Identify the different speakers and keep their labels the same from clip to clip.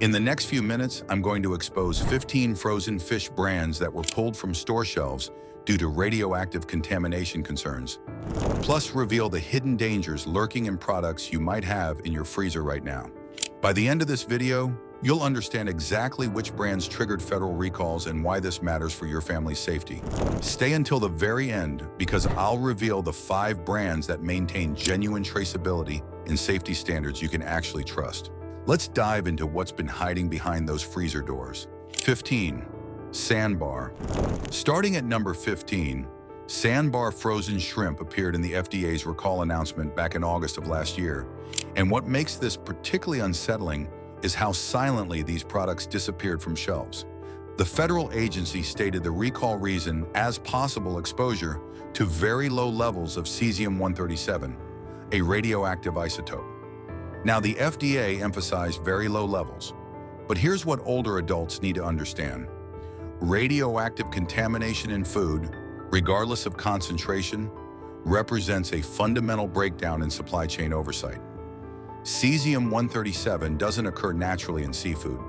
Speaker 1: In the next few minutes, I'm going to expose 15 frozen fish brands that were pulled from store shelves due to radioactive contamination concerns, plus reveal the hidden dangers lurking in products you might have in your freezer right now. By the end of this video, you'll understand exactly which brands triggered federal recalls and why this matters for your family's safety. Stay until the very end because I'll reveal the 5 brands that maintain genuine traceability and safety standards you can actually trust. Let's dive into what's been hiding behind those freezer doors. 15. Sandbar. Starting at number 15, Sandbar frozen shrimp appeared in the FDA's recall announcement back in August of last year. And what makes this particularly unsettling is how silently these products disappeared from shelves. The federal agency stated the recall reason as possible exposure to very low levels of cesium-137, a radioactive isotope. Now, the FDA emphasized very low levels, but here's what older adults need to understand. Radioactive contamination in food, regardless of concentration, represents a fundamental breakdown in supply chain oversight. Cesium-137 doesn't occur naturally in seafood.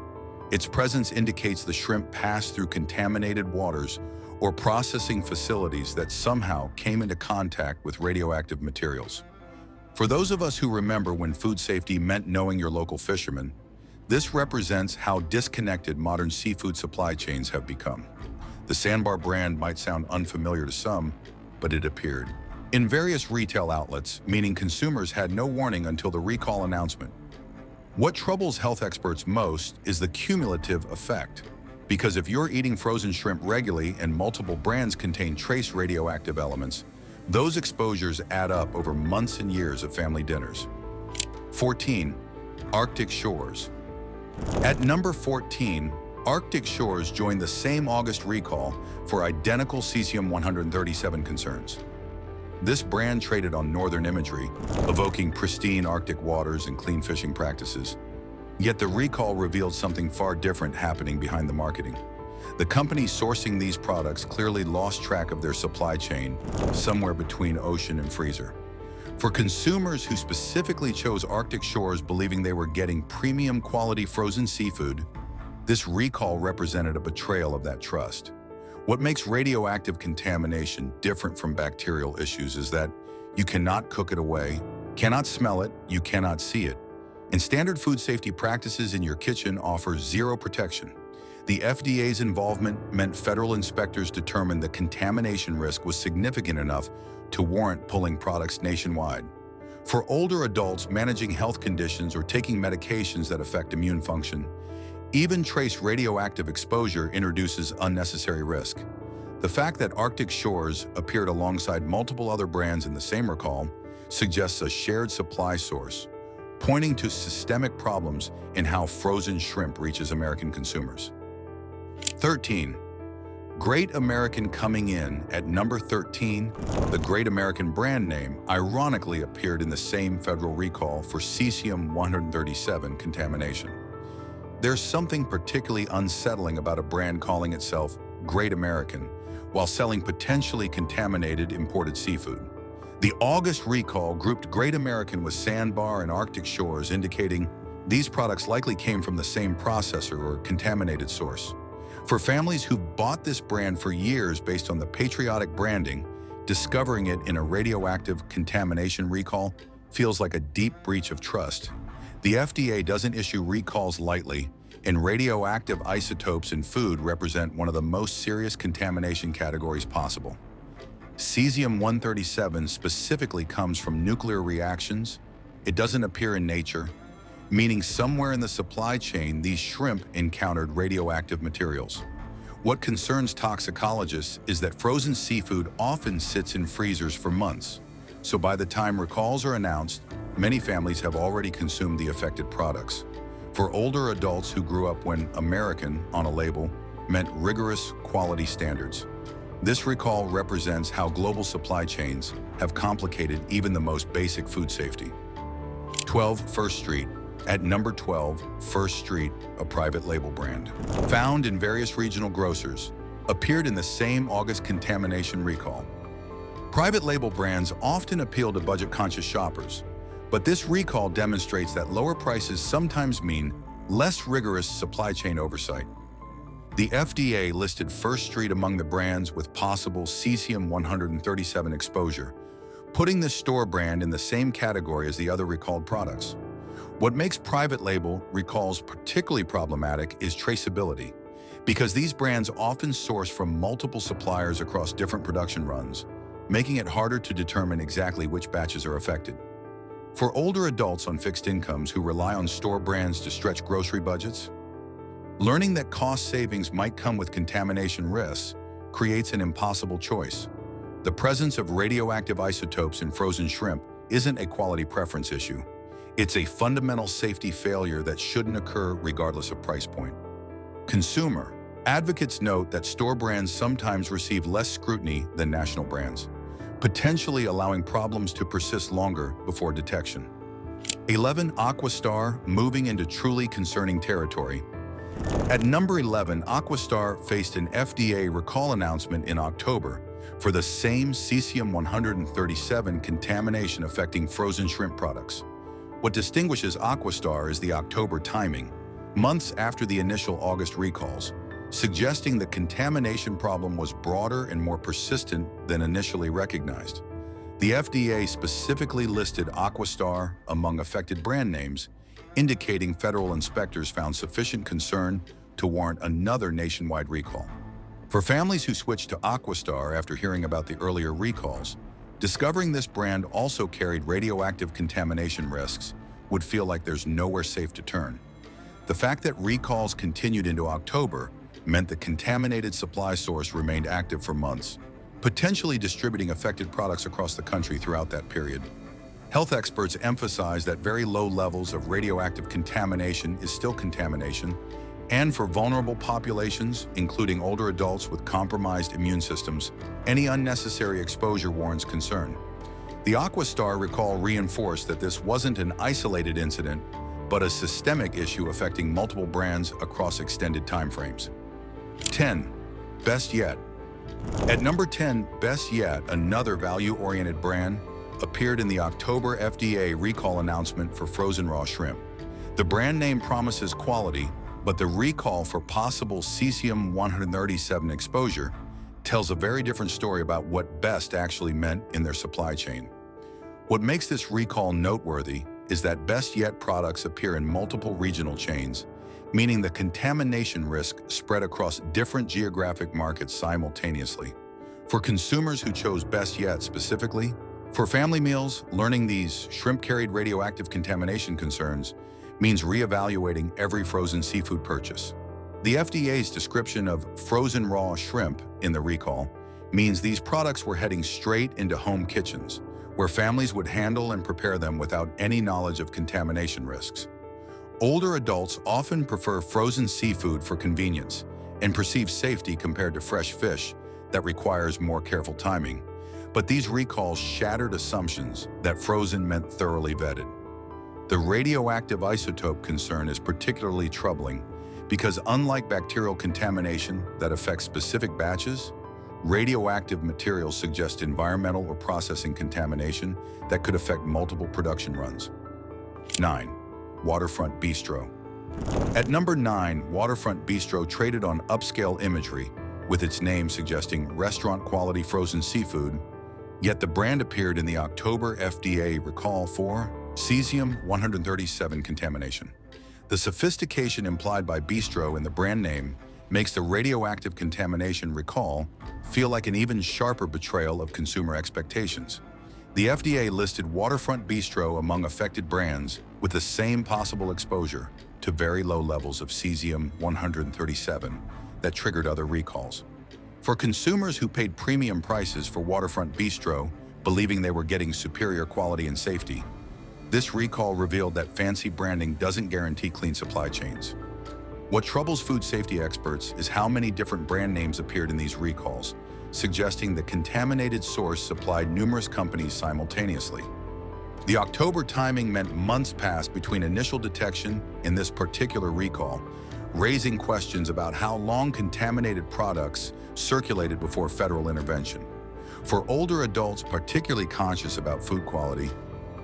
Speaker 1: Its presence indicates the shrimp passed through contaminated waters or processing facilities that somehow came into contact with radioactive materials. For those of us who remember when food safety meant knowing your local fishermen, this represents how disconnected modern seafood supply chains have become. The Sandbar brand might sound unfamiliar to some, but it appeared in various retail outlets, meaning consumers had no warning until the recall announcement. What troubles health experts most is the cumulative effect. Because if you're eating frozen shrimp regularly and multiple brands contain trace radioactive elements, those exposures add up over months and years of family dinners. 14. Arctic Shores. At number 14, Arctic Shores joined the same August recall for identical cesium-137 concerns. This brand traded on northern imagery, evoking pristine Arctic waters and clean fishing practices. Yet the recall revealed something far different happening behind the marketing. The company sourcing these products clearly lost track of their supply chain somewhere between ocean and freezer. For consumers who specifically chose Arctic Shores believing they were getting premium quality frozen seafood, this recall represented a betrayal of that trust. What makes radioactive contamination different from bacterial issues is that you cannot cook it away, cannot smell it, you cannot see it. And standard food safety practices in your kitchen offer zero protection. The FDA's involvement meant federal inspectors determined the contamination risk was significant enough to warrant pulling products nationwide. For older adults managing health conditions or taking medications that affect immune function, even trace radioactive exposure introduces unnecessary risk. The fact that Arctic Shores appeared alongside multiple other brands in the same recall suggests a shared supply source, pointing to systemic problems in how frozen shrimp reaches American consumers. 13. Great American coming in at number 13, the Great American brand name ironically appeared in the same federal recall for cesium-137 contamination. There's something particularly unsettling about a brand calling itself Great American while selling potentially contaminated imported seafood. The August recall grouped Great American with Sandbar and Arctic Shores, indicating these products likely came from the same processor or contaminated source. For families who bought this brand for years based on the patriotic branding, discovering it in a radioactive contamination recall feels like a deep breach of trust. The FDA doesn't issue recalls lightly, and radioactive isotopes in food represent one of the most serious contamination categories possible. Cesium-137 specifically comes from nuclear reactions. It doesn't appear in nature, meaning somewhere in the supply chain these shrimp encountered radioactive materials. What concerns toxicologists is that frozen seafood often sits in freezers for months, so by the time recalls are announced, many families have already consumed the affected products. For older adults who grew up when American on a label meant rigorous quality standards, this recall represents how global supply chains have complicated even the most basic food safety. 12. First Street. At number 12, First Street, a private label brand, found in various regional grocers, appeared in the same August contamination recall. Private label brands often appeal to budget-conscious shoppers, but this recall demonstrates that lower prices sometimes mean Less rigorous supply chain oversight. The FDA listed First Street among the brands with possible cesium-137 exposure, putting the store brand in the same category as the other recalled products. What makes private label recalls particularly problematic is traceability, because these brands often source from multiple suppliers across different production runs, making it harder to determine exactly which batches are affected. For older adults on fixed incomes who rely on store brands to stretch grocery budgets, learning that cost savings might come with contamination risks creates an impossible choice. The presence of radioactive isotopes in frozen shrimp isn't a quality preference issue. It's a fundamental safety failure that shouldn't occur regardless of price point. Consumer advocates note that store brands sometimes receive less scrutiny than national brands, potentially allowing problems to persist longer before detection. 11. Aquastar, moving into truly concerning territory. At number 11, Aquastar faced an FDA recall announcement in October for the same cesium-137 contamination affecting frozen shrimp products. What distinguishes Aquastar is the October timing, months after the initial August recalls, suggesting the contamination problem was broader and more persistent than initially recognized. The FDA specifically listed Aquastar among affected brand names, indicating federal inspectors found sufficient concern to warrant another nationwide recall. For families who switched to Aquastar after hearing about the earlier recalls, discovering this brand also carried radioactive contamination risks would feel like there's nowhere safe to turn. The fact that recalls continued into October meant the contaminated supply source remained active for months, potentially distributing affected products across the country throughout that period. Health experts emphasize that very low levels of radioactive contamination is still contamination, and for vulnerable populations, including older adults with compromised immune systems, any unnecessary exposure warrants concern. The Aquastar recall reinforced that this wasn't an isolated incident, but a systemic issue affecting multiple brands across extended timeframes. 10. Best Yet. At number 10, Best Yet, another value-oriented brand, appeared in the October FDA recall announcement for frozen raw shrimp. The brand name promises quality, but the recall for possible cesium-137 exposure tells a very different story about what Best actually meant in their supply chain. What makes this recall noteworthy is that Best Yet products appear in multiple regional chains, meaning the contamination risk spread across different geographic markets simultaneously. For consumers who chose Best Yet specifically, for family meals, learning these shrimp-carried radioactive contamination concerns means reevaluating every frozen seafood purchase. The FDA's description of frozen raw shrimp in the recall means these products were heading straight into home kitchens, where families would handle and prepare them without any knowledge of contamination risks. Older adults often prefer frozen seafood for convenience and perceive safety compared to fresh fish that requires more careful timing. But these recalls shattered assumptions that frozen meant thoroughly vetted. The radioactive isotope concern is particularly troubling because unlike bacterial contamination that affects specific batches, radioactive materials suggest environmental or processing contamination that could affect multiple production runs. 9. Waterfront Bistro. At number 9, Waterfront Bistro traded on upscale imagery, with its name suggesting restaurant-quality frozen seafood, yet the brand appeared in the October FDA recall for cesium-137 contamination. The sophistication implied by Bistro in the brand name makes the radioactive contamination recall feel like an even sharper betrayal of consumer expectations. The FDA listed Waterfront Bistro among affected brands with the same possible exposure to very low levels of cesium-137 that triggered other recalls. For consumers who paid premium prices for Waterfront Bistro, believing they were getting superior quality and safety, this recall revealed that fancy branding doesn't guarantee clean supply chains. What troubles food safety experts is how many different brand names appeared in these recalls, suggesting the contaminated source supplied numerous companies simultaneously. The October timing meant months passed between initial detection and this particular recall, raising questions about how long contaminated products circulated before federal intervention. For older adults particularly conscious about food quality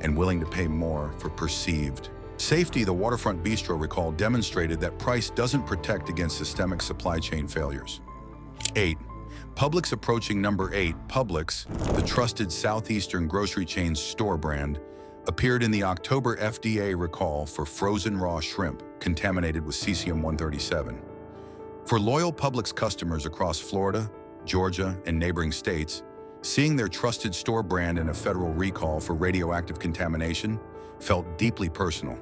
Speaker 1: and willing to pay more for perceived Safety, the Waterfront Bistro recall demonstrated that price doesn't protect against systemic supply chain failures. 8. Publix approaching number 8. Publix, the trusted southeastern grocery chain's store brand, appeared in the October FDA recall for frozen raw shrimp contaminated with cesium-137. For loyal Publix customers across Florida, Georgia, and neighboring states, seeing their trusted store brand in a federal recall for radioactive contamination felt deeply personal.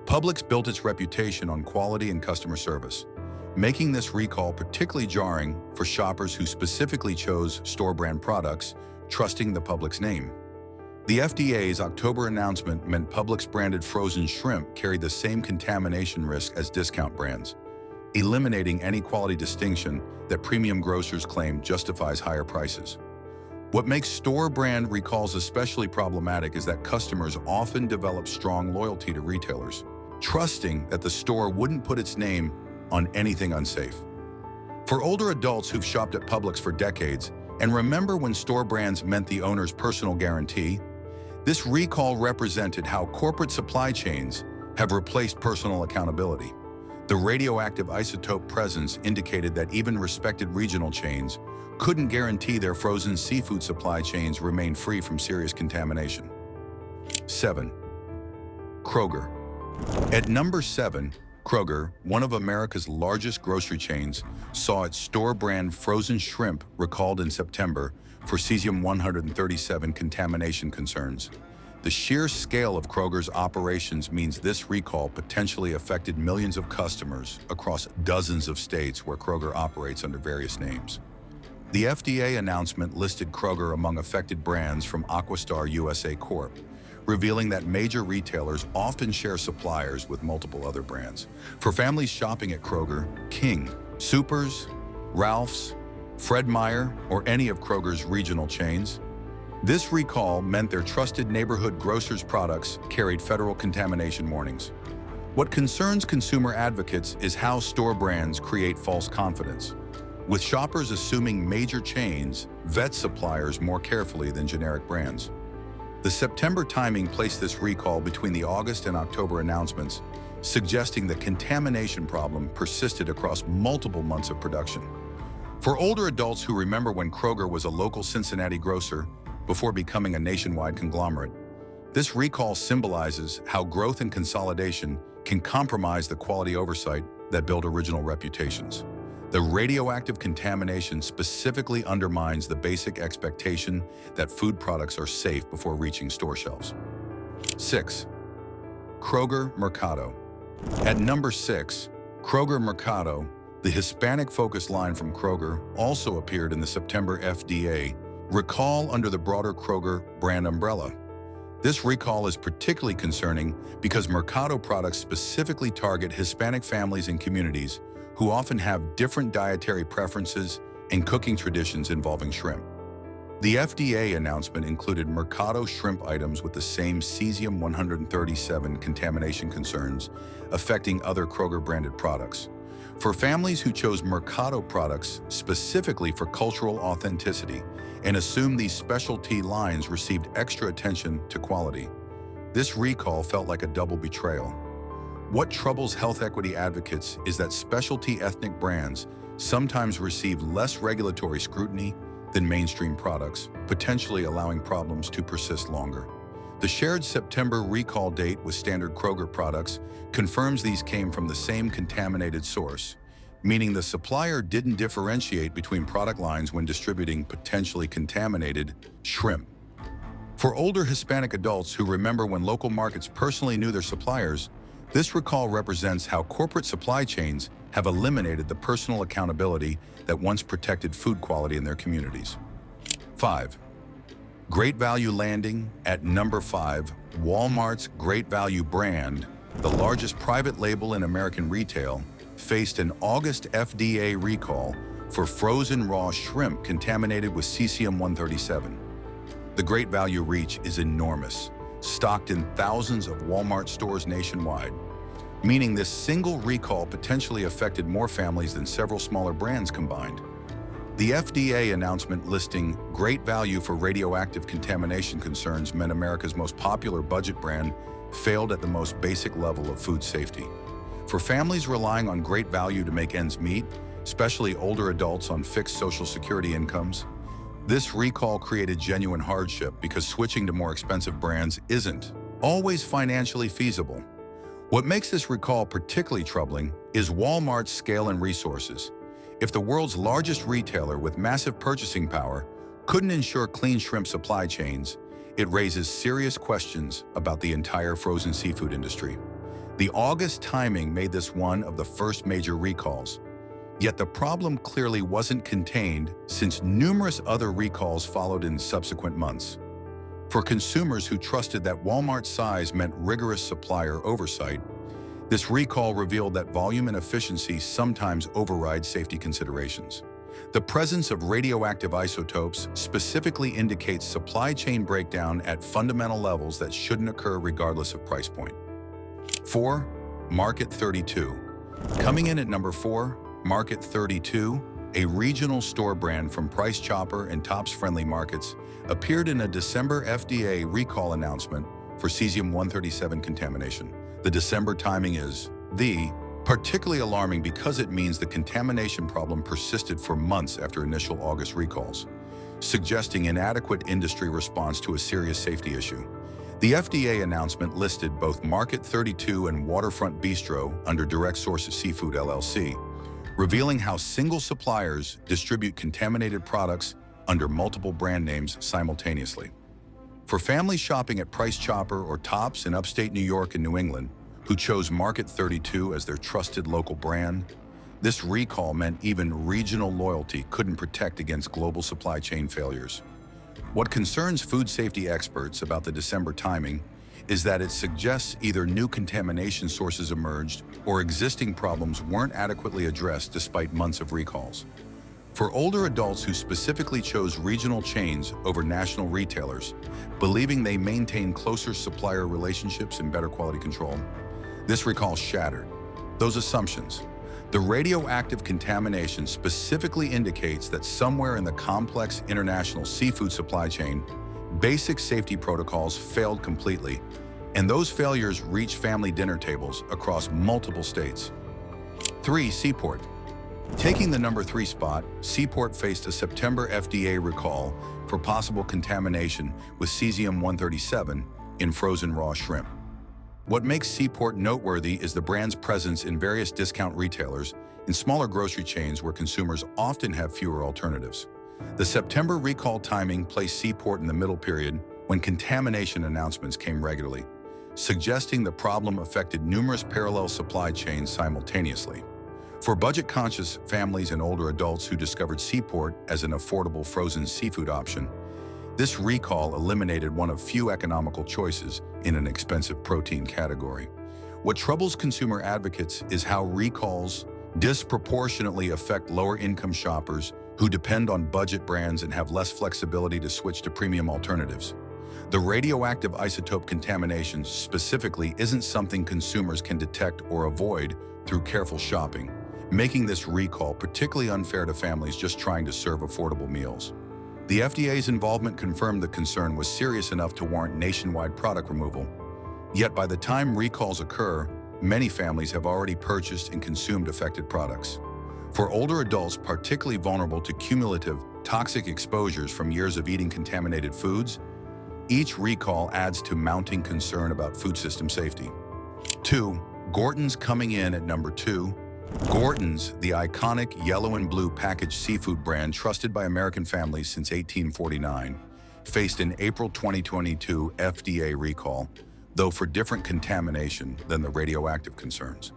Speaker 1: Publix built its reputation on quality and customer service, making this recall particularly jarring for shoppers who specifically chose store brand products, trusting the Publix name. The FDA's October announcement meant Publix-branded frozen shrimp carried the same contamination risk as discount brands, eliminating any quality distinction that premium grocers claim justifies higher prices. What makes store brand recalls especially problematic is that customers often develop strong loyalty to retailers, trusting that the store wouldn't put its name on anything unsafe. For older adults who've shopped at Publix for decades and remember when store brands meant the owner's personal guarantee, this recall represented how corporate supply chains have replaced personal accountability. The radioactive isotope presence indicated that even respected regional chains couldn't guarantee their frozen seafood supply chains remain free from serious contamination. 7. Kroger. At number 7, Kroger, one of America's largest grocery chains, saw its store brand frozen shrimp recalled in September for cesium-137 contamination concerns. The sheer scale of Kroger's operations means this recall potentially affected millions of customers across dozens of states where Kroger operates under various names. The FDA announcement listed Kroger among affected brands from Aquastar USA Corp., revealing that major retailers often share suppliers with multiple other brands. For families shopping at Kroger, King, Supers, Ralph's, Fred Meyer, or any of Kroger's regional chains, this recall meant their trusted neighborhood grocers' products carried federal contamination warnings. What concerns consumer advocates is how store brands create false confidence, with shoppers assuming major chains vet suppliers more carefully than generic brands. The September timing placed this recall between the August and October announcements, suggesting the contamination problem persisted across multiple months of production. For older adults who remember when Kroger was a local Cincinnati grocer before becoming a nationwide conglomerate, this recall symbolizes how growth and consolidation can compromise the quality oversight that built original reputations. The radioactive contamination specifically undermines the basic expectation that food products are safe before reaching store shelves. 6. Kroger Mercado. At number 6, Kroger Mercado, the Hispanic-focused line from Kroger, also appeared in the September FDA recall under the broader Kroger brand umbrella. This recall is particularly concerning because Mercado products specifically target Hispanic families and communities who often have different dietary preferences and cooking traditions involving shrimp. The FDA announcement included Mercado shrimp items with the same cesium-137 contamination concerns affecting other Kroger-branded products. For families who chose Mercado products specifically for cultural authenticity and assumed these specialty lines received extra attention to quality, this recall felt like a double betrayal. What troubles health equity advocates is that specialty ethnic brands sometimes receive less regulatory scrutiny than mainstream products, potentially allowing problems to persist longer. The shared September recall date with standard Kroger products confirms these came from the same contaminated source, meaning the supplier didn't differentiate between product lines when distributing potentially contaminated shrimp. For older Hispanic adults who remember when local markets personally knew their suppliers, this recall represents how corporate supply chains have eliminated the personal accountability that once protected food quality in their communities. 5. Great Value landing at number 5, Walmart's Great Value brand, the largest private label in American retail, faced an August FDA recall for frozen raw shrimp contaminated with cesium-137. The Great Value reach is enormous, stocked in thousands of Walmart stores nationwide, meaning this single recall potentially affected more families than several smaller brands combined. The FDA announcement listing Great Value for radioactive contamination concerns meant America's most popular budget brand failed at the most basic level of food safety. For families relying on great value to make ends meet, especially older adults on fixed Social Security incomes, this recall created genuine hardship because switching to more expensive brands isn't always financially feasible. What makes this recall particularly troubling is Walmart's scale and resources. If the world's largest retailer with massive purchasing power couldn't ensure clean shrimp supply chains, it raises serious questions about the entire frozen seafood industry. The August timing made this one of the first major recalls. Yet the problem clearly wasn't contained, since numerous other recalls followed in subsequent months. For consumers who trusted that Walmart's size meant rigorous supplier oversight, this recall revealed that volume and efficiency sometimes override safety considerations. The presence of radioactive isotopes specifically indicates supply chain breakdown at fundamental levels that shouldn't occur regardless of price point. 4. Market 32. Coming in at number 4, Market 32, a regional store brand from Price Chopper and Tops Friendly Markets, appeared in a December FDA recall announcement for cesium-137 contamination. The December timing is particularly alarming because it means the contamination problem persisted for months after initial August recalls, suggesting inadequate industry response to a serious safety issue. The FDA announcement listed both Market 32 and Waterfront Bistro under Direct Sources Seafood LLC, revealing how single suppliers distribute contaminated products under multiple brand names simultaneously. For families shopping at Price Chopper or Tops in upstate New York and New England, who chose Market 32 as their trusted local brand, this recall meant even regional loyalty couldn't protect against global supply chain failures. What concerns food safety experts about the December timing is that it suggests either new contamination sources emerged or existing problems weren't adequately addressed despite months of recalls. For older adults who specifically chose regional chains over national retailers, believing they maintain closer supplier relationships and better quality control, this recall shattered those assumptions. The radioactive contamination specifically indicates that somewhere in the complex international seafood supply chain, basic safety protocols failed completely, and those failures reached family dinner tables across multiple states. 3. Seaport. Taking the number 3 spot, Seaport faced a September FDA recall for possible contamination with cesium-137 in frozen raw shrimp. What makes Seaport noteworthy is the brand's presence in various discount retailers and smaller grocery chains where consumers often have fewer alternatives. The September recall timing placed Seaport in the middle period when contamination announcements came regularly, suggesting the problem affected numerous parallel supply chains simultaneously. For budget-conscious families and older adults who discovered Seaport as an affordable frozen seafood option, this recall eliminated one of few economical choices in an expensive protein category. What troubles consumer advocates is how recalls disproportionately affect lower-income shoppers who depend on budget brands and have less flexibility to switch to premium alternatives. The radioactive isotope contamination specifically isn't something consumers can detect or avoid through careful shopping, making this recall particularly unfair to families just trying to serve affordable meals. The FDA's involvement confirmed the concern was serious enough to warrant nationwide product removal. Yet by the time recalls occur, many families have already purchased and consumed affected products. For older adults particularly vulnerable to cumulative toxic exposures from years of eating contaminated foods, each recall adds to mounting concern about food system safety. 2. Gorton's coming in at number 2. Gorton's, the iconic yellow and blue packaged seafood brand trusted by American families since 1849, faced an April 2022 FDA recall, though for different contamination than the radioactive concerns.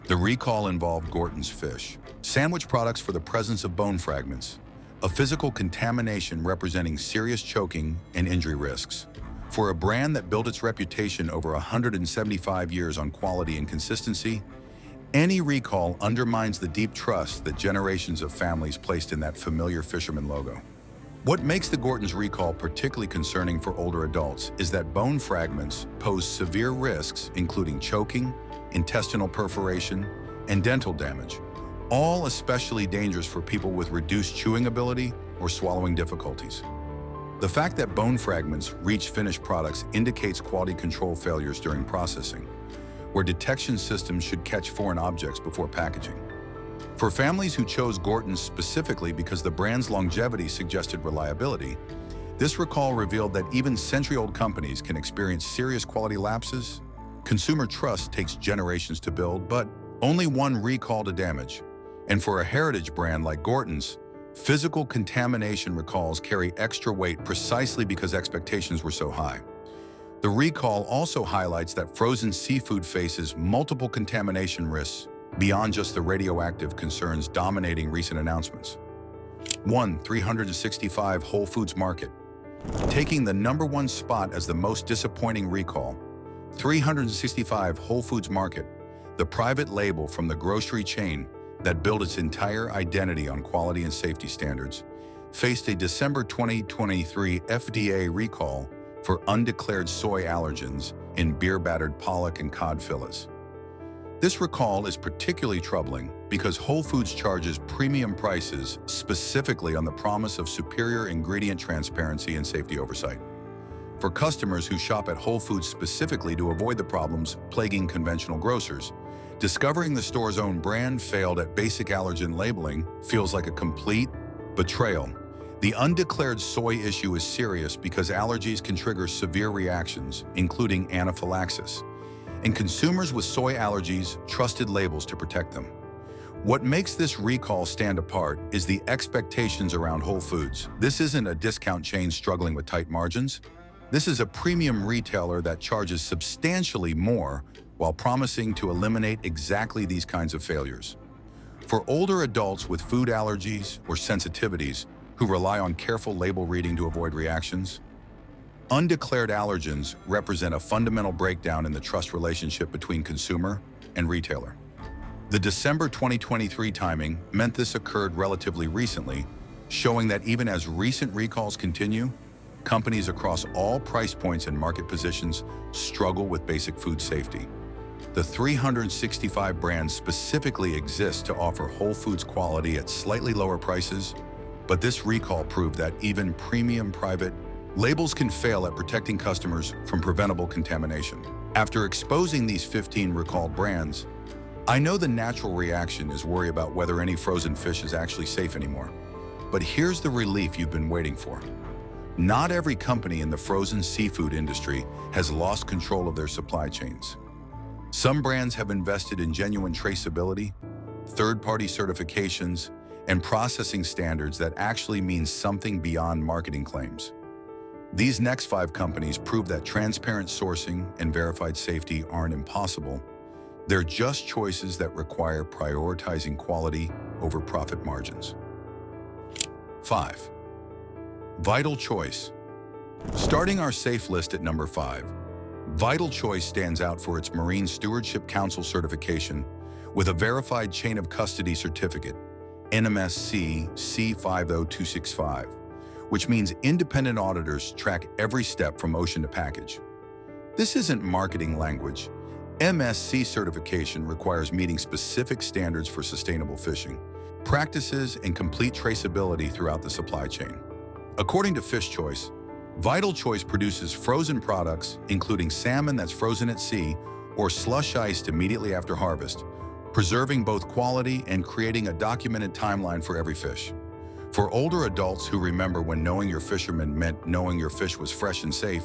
Speaker 1: The recall involved Gorton's fish sandwich products for the presence of bone fragments, a physical contamination representing serious choking and injury risks. For a brand that built its reputation over 175 years on quality and consistency, any recall undermines the deep trust that generations of families placed in that familiar fisherman logo. What makes the Gorton's recall particularly concerning for older adults is that bone fragments pose severe risks, including choking, intestinal perforation, and dental damage, all especially dangerous for people with reduced chewing ability or swallowing difficulties. The fact that bone fragments reach finished products indicates quality control failures during processing, where detection systems should catch foreign objects before packaging. For families who chose Gorton's specifically because the brand's longevity suggested reliability, this recall revealed that even century-old companies can experience serious quality lapses. Consumer trust takes generations to build, but only one recall to damage. And for a heritage brand like Gorton's, physical contamination recalls carry extra weight precisely because expectations were so high. The recall also highlights that frozen seafood faces multiple contamination risks beyond just the radioactive concerns dominating recent announcements. 365 Whole Foods Market. Taking the #1 spot as the most disappointing recall, 365 Whole Foods Market, the private label from the grocery chain that built its entire identity on quality and safety standards, faced a December 2023 FDA recall for undeclared soy allergens in beer-battered pollock and cod fillets. This recall is particularly troubling because Whole Foods charges premium prices specifically on the promise of superior ingredient transparency and safety oversight. For customers who shop at Whole Foods specifically to avoid the problems plaguing conventional grocers, discovering the store's own brand failed at basic allergen labeling feels like a complete betrayal. The undeclared soy issue is serious because allergies can trigger severe reactions, including anaphylaxis, and consumers with soy allergies trusted labels to protect them. What makes this recall stand apart is the expectations around Whole Foods. This isn't a discount chain struggling with tight margins. This is a premium retailer that charges substantially more while promising to eliminate exactly these kinds of failures. For older adults with food allergies or sensitivities who rely on careful label reading to avoid reactions, undeclared allergens represent a fundamental breakdown in the trust relationship between consumer and retailer. The December 2023 timing meant this occurred relatively recently, showing that even as recent recalls continue, companies across all price points and market positions struggle with basic food safety. The 365 brands specifically exist to offer Whole Foods quality at slightly lower prices, but this recall proved that even premium private labels can fail at protecting customers from preventable contamination. After exposing these 15 recalled brands, I know the natural reaction is worry about whether any frozen fish is actually safe anymore. But here's the relief you've been waiting for. Not every company in the frozen seafood industry has lost control of their supply chains. Some brands have invested in genuine traceability, third-party certifications, and processing standards that actually mean something beyond marketing claims. These next 5 companies prove that transparent sourcing and verified safety aren't impossible. They're just choices that require prioritizing quality over profit margins. 5. Vital Choice. Starting our safe list at number 5, Vital Choice stands out for its Marine Stewardship Council certification with a verified chain of custody certificate, NMSC C50265, which means independent auditors track every step from ocean to package. This isn't marketing language. MSC certification requires meeting specific standards for sustainable fishing practices and complete traceability throughout the supply chain. According to Fish Choice, Vital Choice produces frozen products, including salmon that's frozen at sea or slush iced immediately after harvest, preserving both quality and creating a documented timeline for every fish. For older adults who remember when knowing your fisherman meant knowing your fish was fresh and safe,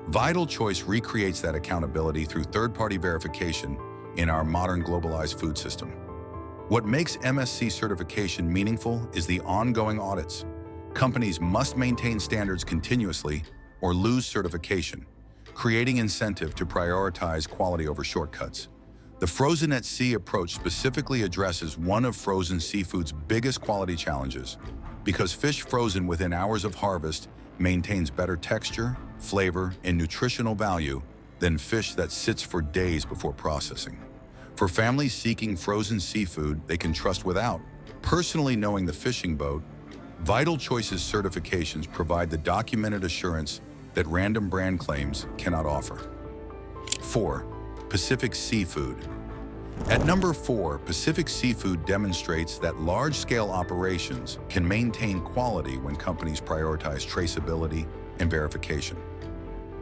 Speaker 1: Vital Choice recreates that accountability through third-party verification in our modern globalized food system. What makes MSC certification meaningful is the ongoing audits. Companies must maintain standards continuously or lose certification, creating incentive to prioritize quality over shortcuts. The frozen at sea approach specifically addresses one of frozen seafood's biggest quality challenges, because fish frozen within hours of harvest maintains better texture, flavor, and nutritional value than fish that sits for days before processing. For families seeking frozen seafood they can trust without personally knowing the fishing boat, Vital Choice's certifications provide the documented assurance that random brand claims cannot offer. 4. Pacific Seafood. At number 4, Pacific Seafood demonstrates that large-scale operations can maintain quality when companies prioritize traceability and verification.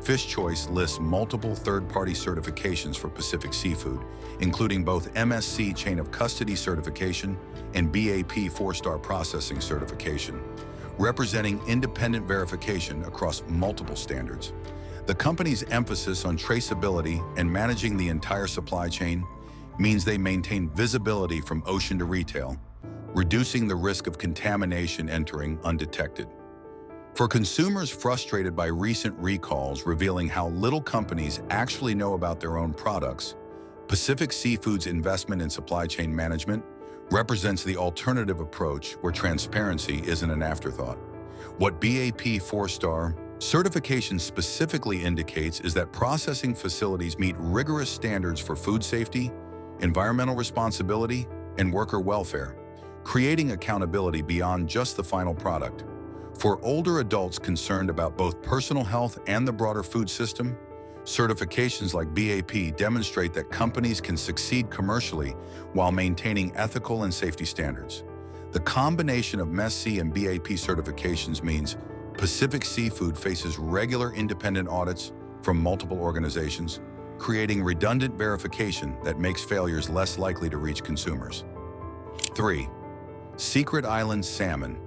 Speaker 1: Fish Choice lists multiple third-party certifications for Pacific Seafood, including both MSC Chain of Custody certification and BAP 4-Star Processing certification, representing independent verification across multiple standards. The company's emphasis on traceability and managing the entire supply chain means they maintain visibility from ocean to retail, reducing the risk of contamination entering undetected. For consumers frustrated by recent recalls revealing how little companies actually know about their own products, Pacific Seafood's investment in supply chain management represents the alternative approach where transparency isn't an afterthought. What BAP 4-Star certification specifically indicates is that processing facilities meet rigorous standards for food safety, environmental responsibility, and worker welfare, creating accountability beyond just the final product. For older adults concerned about both personal health and the broader food system, certifications like BAP demonstrate that companies can succeed commercially while maintaining ethical and safety standards. The combination of MSC and BAP certifications means Pacific Seafood faces regular independent audits from multiple organizations, creating redundant verification that makes failures less likely to reach consumers. 3. Secret Island Salmon.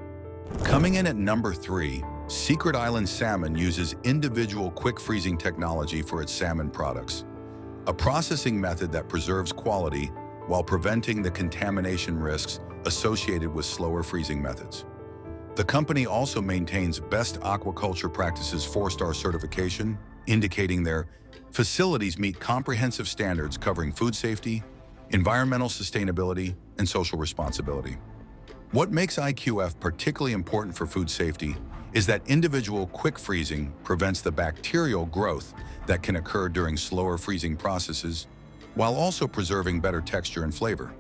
Speaker 1: Coming in at number 3, Secret Island Salmon uses individual quick freezing technology for its salmon products, a processing method that preserves quality while preventing the contamination risks associated with slower freezing methods. The company also maintains Best Aquaculture Practices 4-Star certification, indicating their facilities meet comprehensive standards covering food safety, environmental sustainability, and social responsibility. What makes IQF particularly important for food safety is that individual quick freezing prevents the bacterial growth that can occur during slower freezing processes, while also preserving better texture and flavor.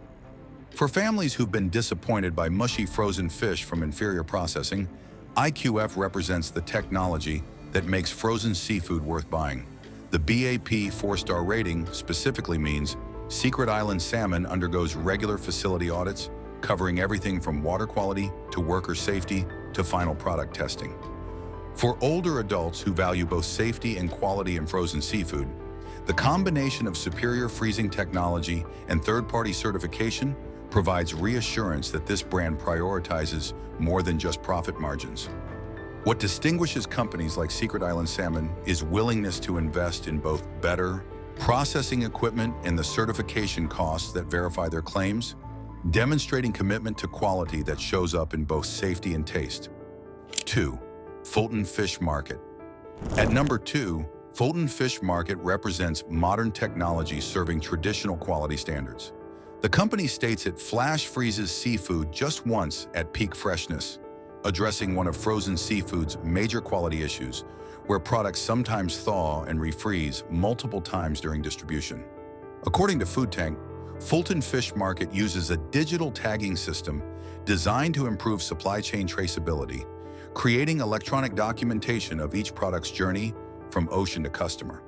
Speaker 1: For families who've been disappointed by mushy frozen fish from inferior processing, IQF represents the technology that makes frozen seafood worth buying. The BAP 4-Star rating specifically means Secret Island Salmon undergoes regular facility audits, covering everything from water quality to worker safety to final product testing. For older adults who value both safety and quality in frozen seafood, the combination of superior freezing technology and third-party certification provides reassurance that this brand prioritizes more than just profit margins. What distinguishes companies like Secret Island Salmon is willingness to invest in both better processing equipment and the certification costs that verify their claims, demonstrating commitment to quality that shows up in both safety and taste. 2. Fulton Fish Market. At number 2, Fulton Fish Market represents modern technology serving traditional quality standards. The company states it flash freezes seafood just once at peak freshness, addressing one of frozen seafood's major quality issues, where products sometimes thaw and refreeze multiple times during distribution. According to Food Tank, Fulton Fish Market uses a digital tagging system designed to improve supply chain traceability, creating electronic documentation of each product's journey from ocean to customer.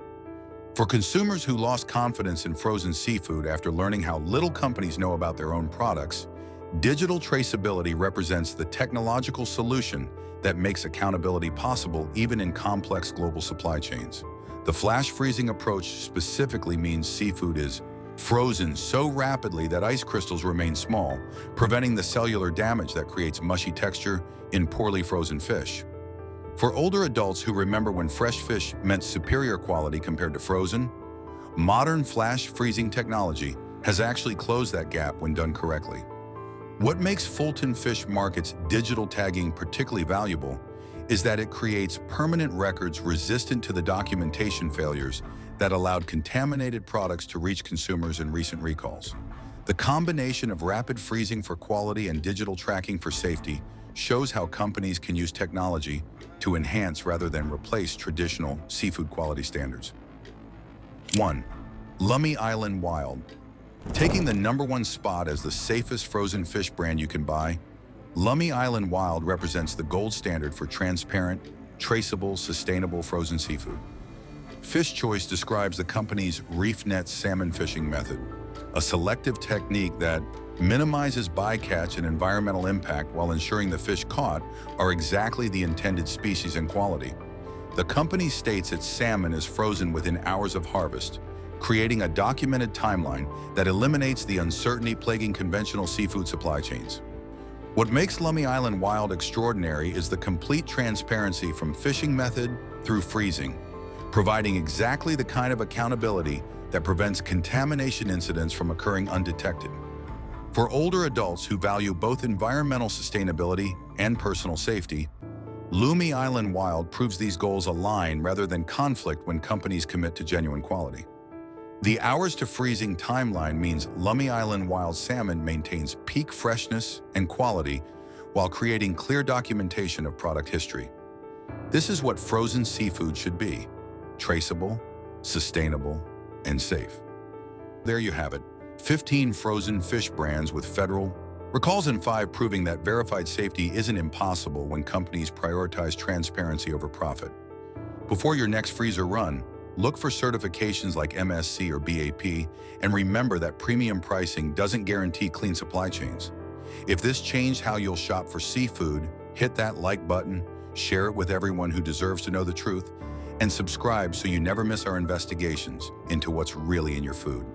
Speaker 1: For consumers who lost confidence in frozen seafood after learning how little companies know about their own products, digital traceability represents the technological solution that makes accountability possible even in complex global supply chains. The flash freezing approach specifically means seafood is frozen so rapidly that ice crystals remain small, preventing the cellular damage that creates mushy texture in poorly frozen fish. For older adults who remember when fresh fish meant superior quality compared to frozen, modern flash freezing technology has actually closed that gap when done correctly. What makes Fulton Fish Market's digital tagging particularly valuable is that it creates permanent records resistant to the documentation failures that allowed contaminated products to reach consumers in recent recalls. The combination of rapid freezing for quality and digital tracking for safety shows how companies can use technology to enhance rather than replace traditional seafood quality standards. 1. Lummi Island Wild. Taking the #1 spot as the safest frozen fish brand you can buy, Lummi Island Wild represents the gold standard for transparent, traceable, sustainable frozen seafood. Fish Choice describes the company's reef net salmon fishing method, a selective technique that minimizes bycatch and environmental impact while ensuring the fish caught are exactly the intended species and quality. The company states its salmon is frozen within hours of harvest, creating a documented timeline that eliminates the uncertainty plaguing conventional seafood supply chains. What makes Lummi Island Wild extraordinary is the complete transparency from fishing method through freezing, providing exactly the kind of accountability that prevents contamination incidents from occurring undetected. For older adults who value both environmental sustainability and personal safety, Lummi Island Wild proves these goals align rather than conflict when companies commit to genuine quality. The hours to freezing timeline means Lummi Island Wild salmon maintains peak freshness and quality while creating clear documentation of product history. This is what frozen seafood should be: traceable, sustainable, and safe. There you have it, 15 frozen fish brands with federal recalls and 5 proving that verified safety isn't impossible when companies prioritize transparency over profit. Before your next freezer run, look for certifications like MSC or BAP, and remember that premium pricing doesn't guarantee clean supply chains. If this changed how you'll shop for seafood, hit that like button, share it with everyone who deserves to know the truth, and subscribe so you never miss our investigations into what's really in your food.